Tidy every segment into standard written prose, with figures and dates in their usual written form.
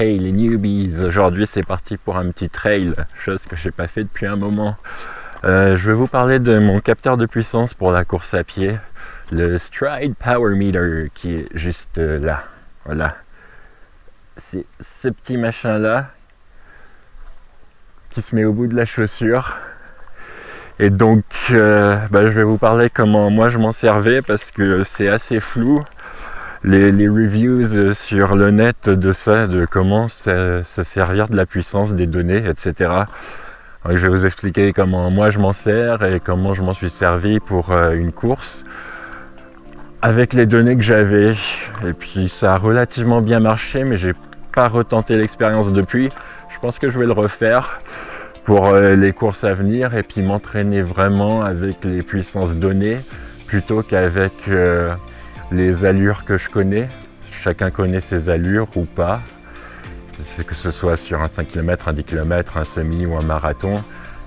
Hey les newbies, aujourd'hui c'est parti pour un petit trail, chose que j'ai pas fait depuis un moment. Je vais vous parler de mon capteur de puissance pour la course à pied, le Stride Power Meter, qui est juste là. Voilà, c'est ce petit machin là qui se met au bout de la chaussure. Et donc je vais vous parler comment moi je m'en servais parce que c'est assez flou. Les reviews sur le net de ça, de comment se servir de la puissance des données, etc. Donc, je vais vous expliquer comment moi je m'en sers et comment je m'en suis servi pour une course avec les données que j'avais. Et puis ça a relativement bien marché, mais j'ai pas retenté l'expérience depuis. Je pense que je vais le refaire pour les courses à venir et puis m'entraîner vraiment avec les puissances données plutôt qu'avec les allures que je connais. Chacun connaît ses allures ou pas, c'est que ce soit sur un 5 km, un 10 km, un semi ou un marathon.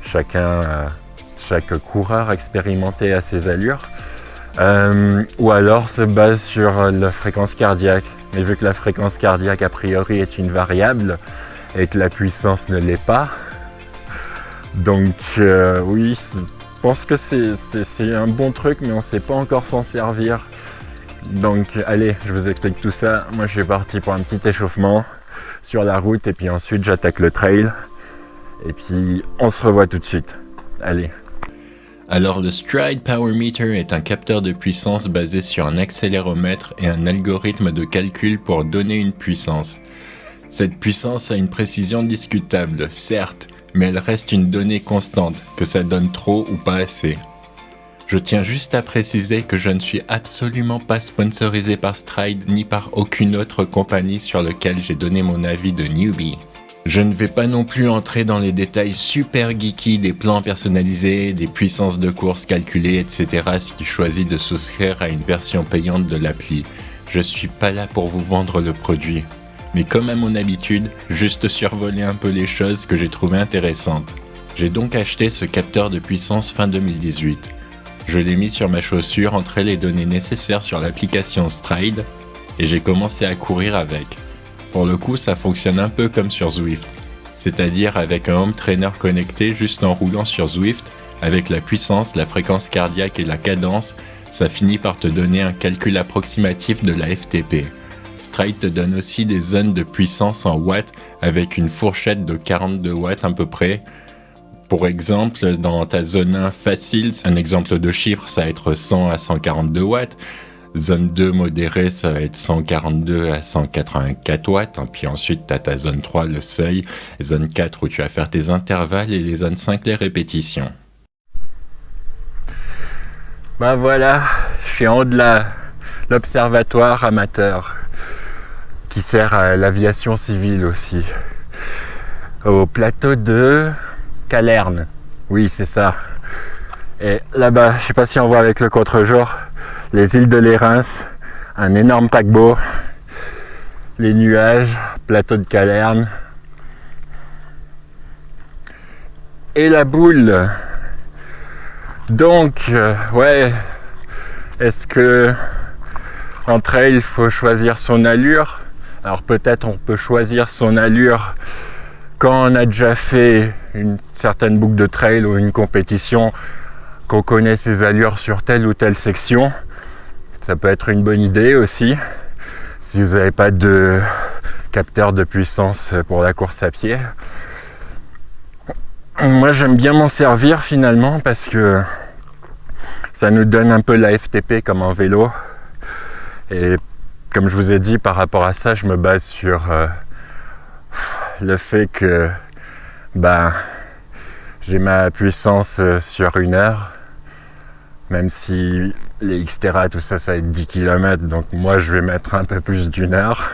Chaque coureur expérimenté a ses allures, ou alors se base sur la fréquence cardiaque. Mais vu que la fréquence cardiaque a priori est une variable et que la puissance ne l'est pas, donc oui, je pense que c'est un bon truc, mais on ne sait pas encore s'en servir. Donc allez, je vous explique tout ça. Moi je suis parti pour un petit échauffement sur la route et puis ensuite j'attaque le trail. Et puis on se revoit tout de suite. Allez. Alors le Stride Power Meter est un capteur de puissance basé sur un accéléromètre et un algorithme de calcul pour donner une puissance. Cette puissance a une précision discutable, certes, mais elle reste une donnée constante, que ça donne trop ou pas assez. Je tiens juste à préciser que je ne suis absolument pas sponsorisé par Stride ni par aucune autre compagnie sur laquelle j'ai donné mon avis de newbie. Je ne vais pas non plus entrer dans les détails super geeky des plans personnalisés, des puissances de course calculées, etc. si tu choisis de souscrire à une version payante de l'appli. Je suis pas là pour vous vendre le produit. Mais comme à mon habitude, juste survoler un peu les choses que j'ai trouvées intéressantes. J'ai donc acheté ce capteur de puissance fin 2018. Je l'ai mis sur ma chaussure, entré les données nécessaires sur l'application Stride et j'ai commencé à courir avec. Pour le coup, ça fonctionne un peu comme sur Zwift, c'est-à-dire avec un home trainer connecté juste en roulant sur Zwift, avec la puissance, la fréquence cardiaque et la cadence, ça finit par te donner un calcul approximatif de la FTP. Stride te donne aussi des zones de puissance en watts avec une fourchette de 42 watts à peu près. Pour exemple, dans ta zone 1 facile, un exemple de chiffre, ça va être 100 à 142 watts. Zone 2 modérée, ça va être 142 à 184 watts. Puis ensuite, tu as ta zone 3, le seuil. Zone 4 où tu vas faire tes intervalles et les zones 5, les répétitions. Ben voilà, je suis en haut de l'observatoire amateur qui sert à l'aviation civile aussi. Au plateau de Calerne, oui c'est ça. Et là-bas, je sais pas si on voit avec le contre-jour, les îles de l'Érins, un énorme paquebot, les nuages, plateau de Calerne. Et la boule. Donc, ouais, est-ce que en trail il faut choisir son allure? Alors peut-être on peut choisir son allure quand on a déjà fait une certaine boucle de trail ou une compétition, qu'on connaît ses allures sur telle ou telle section. Ça peut être une bonne idée aussi, si vous n'avez pas de capteur de puissance pour la course à pied. Moi j'aime bien m'en servir finalement parce que ça nous donne un peu la FTP comme en vélo. Et comme je vous ai dit, par rapport à ça, je me base sur le fait que j'ai ma puissance sur 1 heure, même si les Xterra, tout ça, ça va être 10 km, donc moi je vais mettre un peu plus d'1 heure.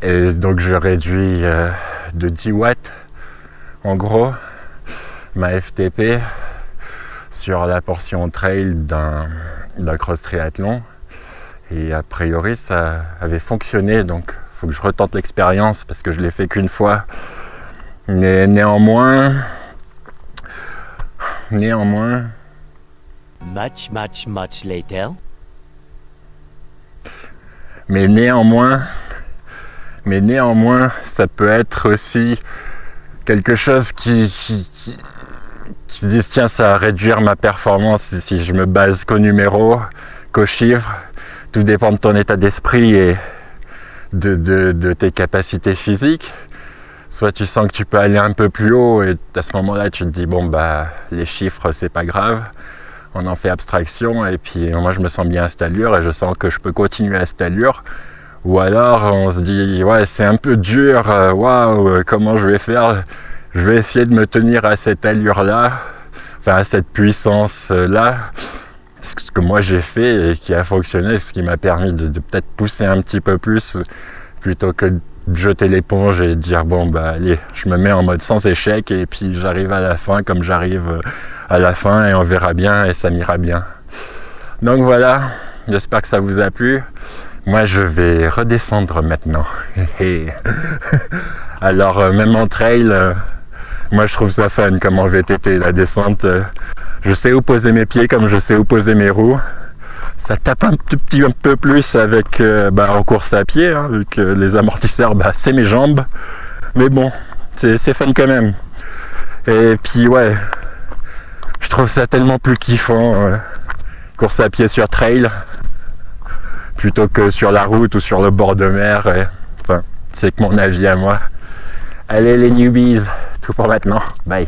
Et donc je réduis de 10 watts, en gros, ma FTP sur la portion trail d'un cross triathlon. Et a priori ça avait fonctionné, donc il faut que je retente l'expérience parce que je l'ai fait qu'une fois. Mais néanmoins, Much later. mais néanmoins, Mais néanmoins, ça peut être aussi quelque chose qui se disent tiens, ça va réduire ma performance si je me base qu'aux numéros, qu'aux chiffres. Tout dépend de ton état d'esprit et de tes capacités physiques. Soit tu sens que tu peux aller un peu plus haut et à ce moment-là tu te dis bon bah les chiffres c'est pas grave, on en fait abstraction et puis moi je me sens bien à cette allure et je sens que je peux continuer à cette allure. Ou alors on se dit ouais c'est un peu dur, waouh comment je vais faire, je vais essayer de me tenir à cette allure-là, enfin à cette puissance-là. Ce que moi j'ai fait et qui a fonctionné, ce qui m'a permis de peut-être pousser un petit peu plus plutôt que de jeter l'éponge et dire bon bah allez, je me mets en mode sans échec et puis j'arrive à la fin comme j'arrive à la fin et on verra bien et ça m'ira bien. Donc voilà, j'espère que ça vous a plu. Moi je vais redescendre maintenant. Alors même en trail, moi je trouve ça fun comme en VTT, la descente. Je sais où poser mes pieds comme je sais où poser mes roues. Ça tape un peu plus avec en course à pied, hein, vu que les amortisseurs, c'est mes jambes. Mais bon, c'est fun quand même. Et puis ouais, je trouve ça tellement plus kiffant, course à pied sur trail, plutôt que sur la route ou sur le bord de mer. Enfin, c'est que mon avis à moi. Allez les newbies, tout pour maintenant. Bye.